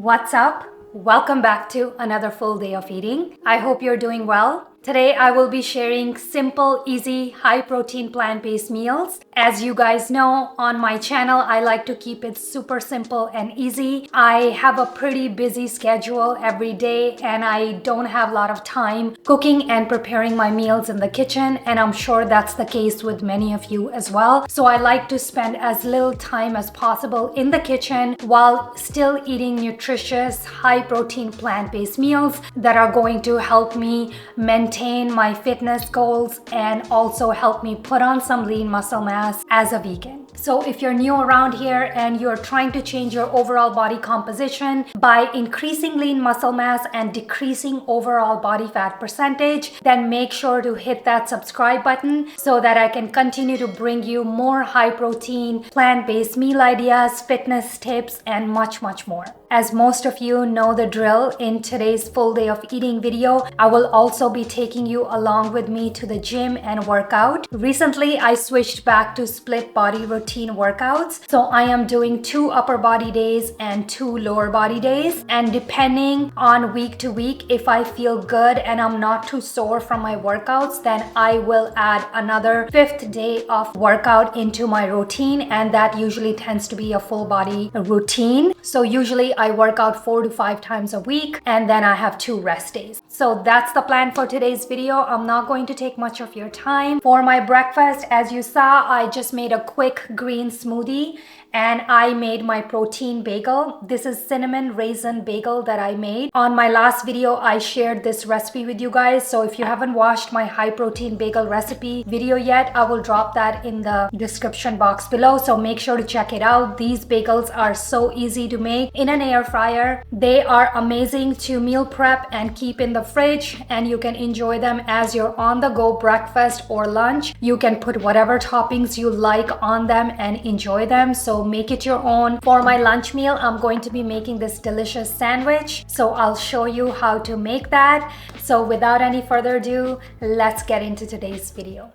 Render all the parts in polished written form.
What's up? Welcome back to another full day of eating. I hope you're doing well. Today I will be sharing simple, easy, high-protein plant-based meals. As you guys know, on my channel, I like to keep it super simple and easy. I have a pretty busy schedule every day and I don't have a lot of time cooking and preparing my meals in the kitchen, and I'm sure that's the case with many of you as well. So I like to spend as little time as possible in the kitchen while still eating nutritious, high-protein plant-based meals that are going to help me maintain my fitness goals and also help me put on some lean muscle mass as a vegan. So if you're new around here and you're trying to change your overall body composition by increasing lean muscle mass and decreasing overall body fat percentage, then make sure to hit that subscribe button so that I can continue to bring you more high protein, plant-based meal ideas, fitness tips, and much more. As most of you know the drill, in today's full day of eating video, I will also be taking you along with me to the gym and workout. Recently, I switched back to split body routine workouts. So I am doing 2 upper body days and 2 lower body days. And depending on week to week, if I feel good and I'm not too sore from my workouts, then I will add another 5th day of workout into my routine. And that usually tends to be a full body routine. So usually I work out 4 to 5 times a week and then I have 2 rest days. So that's the plan for today's video. I'm not going to take much of your time. For my breakfast, as you saw, I just made a quick green smoothie and I made my protein bagel. This is cinnamon raisin bagel that I made. On my last video, I shared this recipe with you guys. So if you haven't watched my high protein bagel recipe video yet, I will drop that in the description box below. So make sure to check it out. These bagels are so easy to make in an air fryer. They are amazing to meal prep and keep in the fridge, and you can enjoy them as your on-the-go breakfast or lunch. You can put whatever toppings you like on them and enjoy them. So make it your own. For my lunch meal, I'm going to be making this delicious sandwich. So I'll show you how to make that. So without any further ado, let's get into today's video.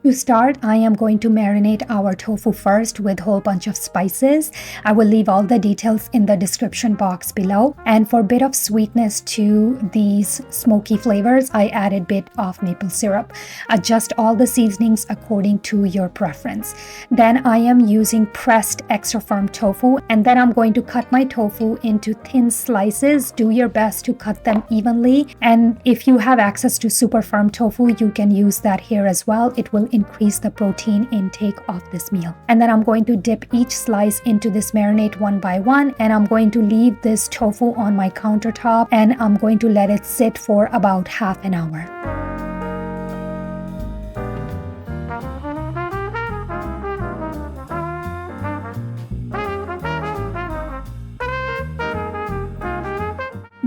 To start, I am going to marinate our tofu first with a whole bunch of spices. I will leave all the details in the description box below. And for a bit of sweetness to these smoky flavors, I added a bit of maple syrup. Adjust all the seasonings according to your preference. Then I am using pressed extra firm tofu, and then I'm going to cut my tofu into thin slices. Do your best to cut them evenly. And if you have access to super firm tofu, you can use that here as well. It will increase the protein intake of this meal. And then I'm going to dip each slice into this marinade one by one, and I'm going to leave this tofu on my countertop and I'm going to let it sit for about half an hour.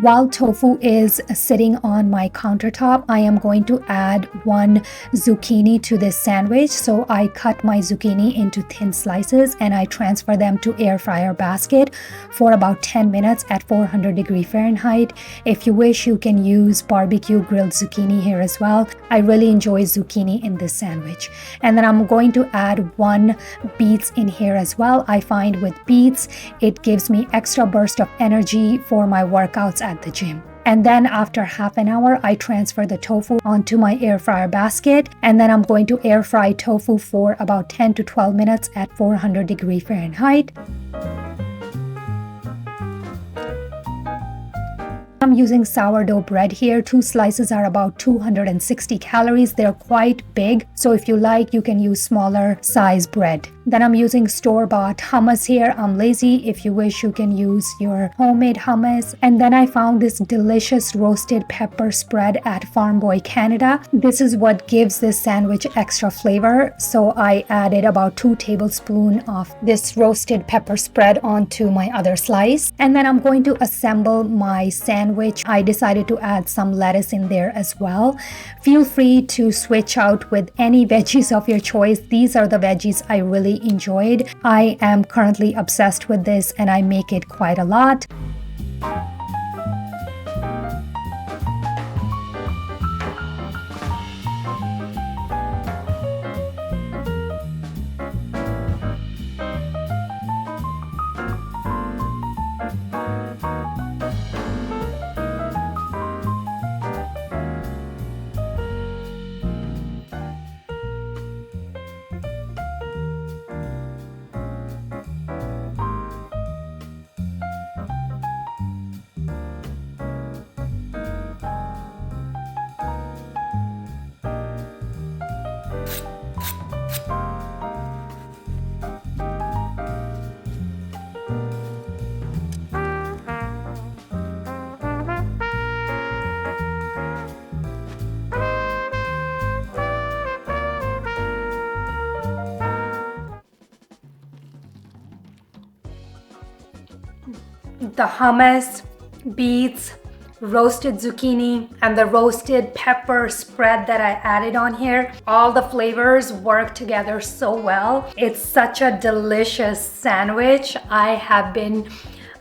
While tofu is sitting on my countertop, I am going to add 1 zucchini to this sandwich. So I cut my zucchini into thin slices and I transfer them to air fryer basket for about 10 minutes at 400 degree Fahrenheit. If you wish, you can use barbecue grilled zucchini here as well. I really enjoy zucchini in this sandwich. And then I'm going to add 1 beets in here as well. I find with beets, it gives me extra burst of energy for my workouts at the gym. And then after half an hour, I transfer the tofu onto my air fryer basket, and then I'm going to air fry tofu for about 10 to 12 minutes at 400 degree Fahrenheit. I'm using sourdough bread here. 2 slices are about 260 calories. They're quite big. So if you like, you can use smaller size bread. Then I'm using store-bought hummus here. I'm lazy. If you wish, you can use your homemade hummus. And then I found this delicious roasted pepper spread at Farm Boy Canada. This is what gives this sandwich extra flavor. So I added about 2 tablespoons of this roasted pepper spread onto my other slice. And then I'm going to assemble my sandwich. I decided to add some lettuce in there as well. Feel free to switch out with any veggies of your choice. These are the veggies I really enjoyed. I am currently obsessed with this and I make it quite a lot. the hummus, beets, roasted zucchini, and the roasted pepper spread that I added on here. All the flavors work together so well. It's such a delicious sandwich. I have been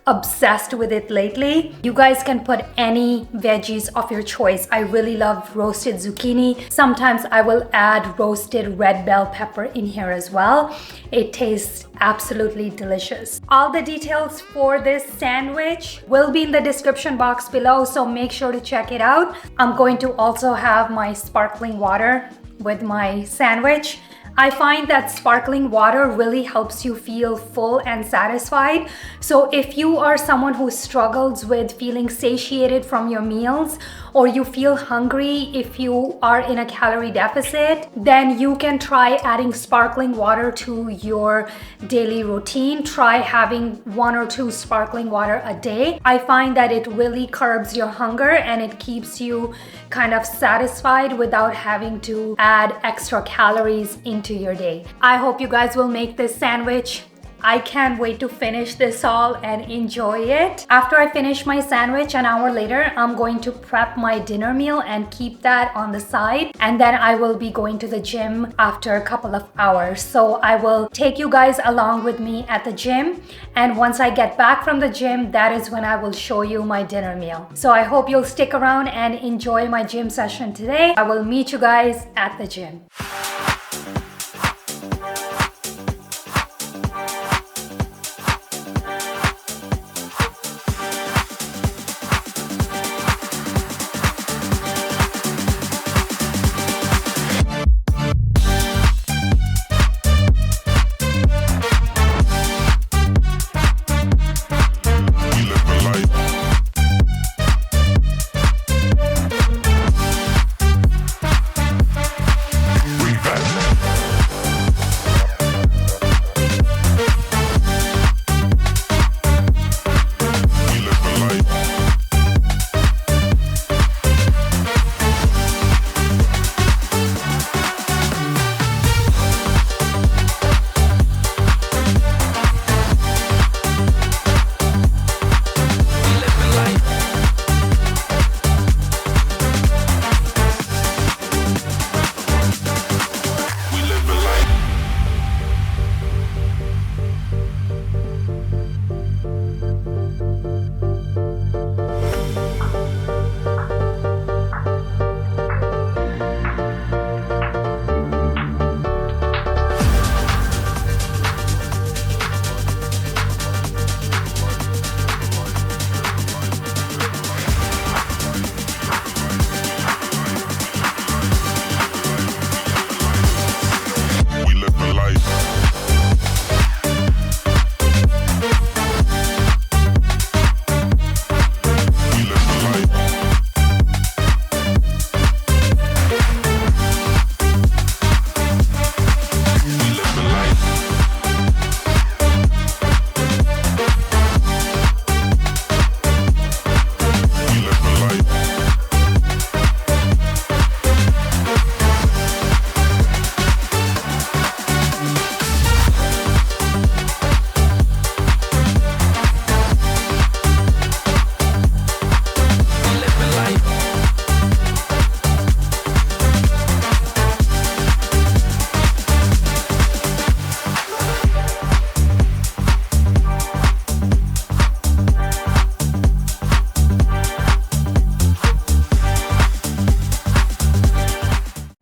obsessed with it lately. You guys can put any veggies of your choice. I really love roasted zucchini. Sometimes I will add roasted red bell pepper in here as well. It tastes absolutely delicious. All the details for this sandwich will be in the description box below, so make sure to check it out. I'm going to also have my sparkling water with my sandwich. I find that sparkling water really helps you feel full and satisfied. So if you are someone who struggles with feeling satiated from your meals, or you feel hungry if you are in a calorie deficit, then you can try adding sparkling water to your daily routine. Try having 1 or 2 sparkling water a day. I find that it really curbs your hunger and it keeps you kind of satisfied without having to add extra calories into your day. I hope you guys will make this sandwich. I can't wait to finish this all and enjoy it. After I finish my sandwich an hour later, I'm going to prep my dinner meal and keep that on the side. And then I will be going to the gym after a couple of hours. So I will take you guys along with me at the gym. And once I get back from the gym, that is when I will show you my dinner meal. So I hope you'll stick around and enjoy my gym session today. I will meet you guys at the gym.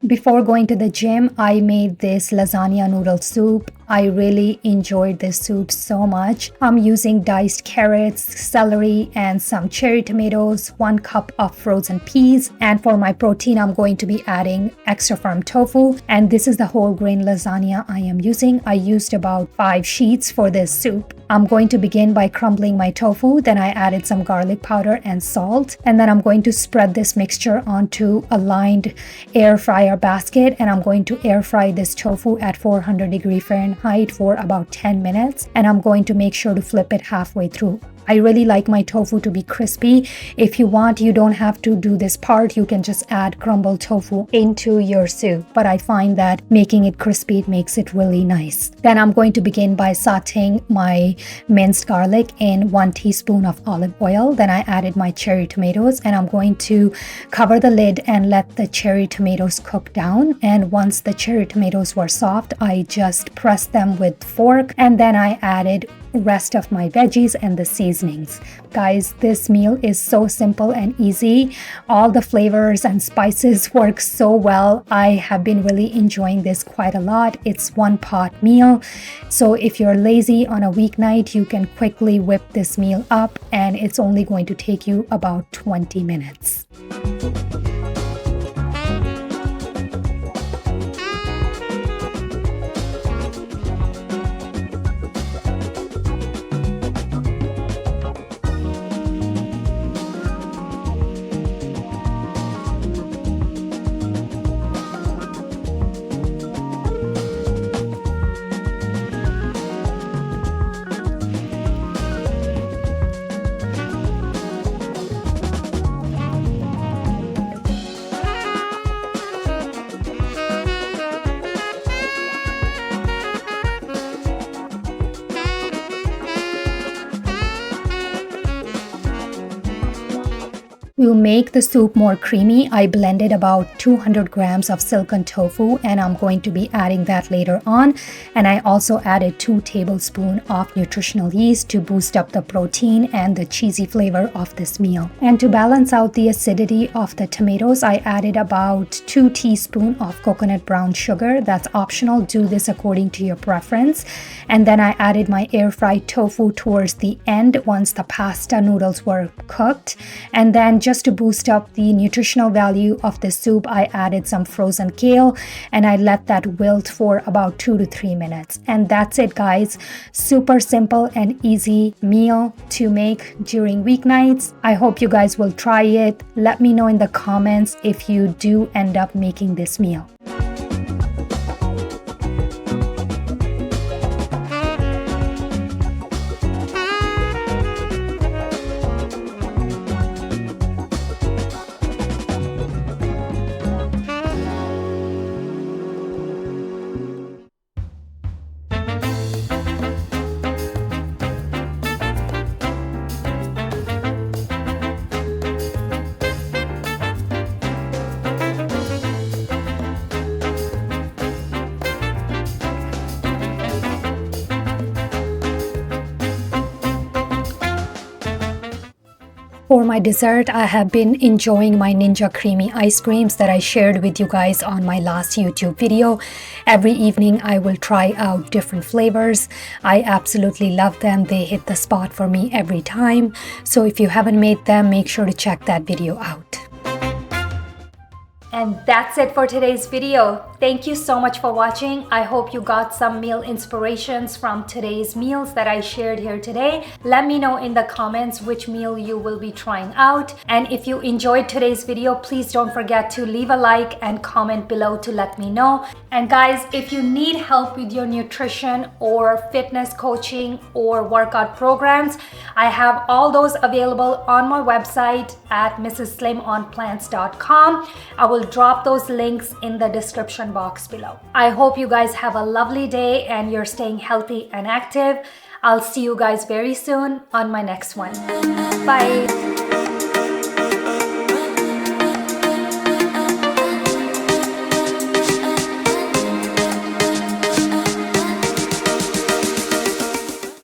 Before going to the gym, I made this lasagna noodle soup. I really enjoyed this soup so much. I'm using diced carrots, celery, and some cherry tomatoes, 1 cup of frozen peas. And for my protein, I'm going to be adding extra firm tofu. And this is the whole grain lasagna I am using. I used about 5 sheets for this soup. I'm going to begin by crumbling my tofu. Then I added some garlic powder and salt. And then I'm going to spread this mixture onto a lined air fryer basket. And I'm going to air fry this tofu at 400 degrees Fahrenheit height for about 10 minutes, and I'm going to make sure to flip it halfway through. I really like my tofu to be crispy. If you want, you don't have to do this part. You can just add crumbled tofu into your soup. But I find that making it crispy, it makes it really nice. Then I'm going to begin by sauteing my minced garlic in 1 teaspoon of olive oil. Then I added my cherry tomatoes, and I'm going to cover the lid and let the cherry tomatoes cook down. And once the cherry tomatoes were soft, I just pressed them with fork, and then I added rest of my veggies and the seasonings. Guys, this meal is so simple and easy. All the flavors and spices work so well. I have been really enjoying this quite a lot. It's one pot meal. So if you're lazy on a weeknight, you can quickly whip this meal up, and it's only going to take you about 20 minutes. To make the soup more creamy, I blended about 200 grams of silken tofu, and I'm going to be adding that later on. And I also added 2 tablespoons of nutritional yeast to boost up the protein and the cheesy flavor of this meal. And to balance out the acidity of the tomatoes, I added about 2 teaspoons of coconut brown sugar. That's optional. Do this according to your preference. And then I added my air-fried tofu towards the end once the pasta noodles were cooked. And then just to boost up the nutritional value of the soup, I added some frozen kale, and I let that wilt for about 2 to 3 minutes. And that's it, guys. Super simple and easy meal to make during weeknights. I hope you guys will try it. Let me know in the comments if you do end up making this meal. For my dessert, I have been enjoying my Ninja Creamy ice creams that I shared with you guys on my last YouTube video. Every evening, I will try out different flavors. I absolutely love them. They hit the spot for me every time. So if you haven't made them, make sure to check that video out. And that's it for today's video. Thank you so much for watching. I hope you got some meal inspirations from today's meals that I shared here today. Let me know in the comments which meal you will be trying out. And if you enjoyed today's video, please don't forget to leave a like and comment below to let me know. And guys, if you need help with your nutrition or fitness coaching or workout programs, I have all those available on my website at mrsslimonplants.com. I will drop those links in the description box below. I hope you guys have a lovely day and you're staying healthy and active. I'll see you guys very soon on my next one. Bye.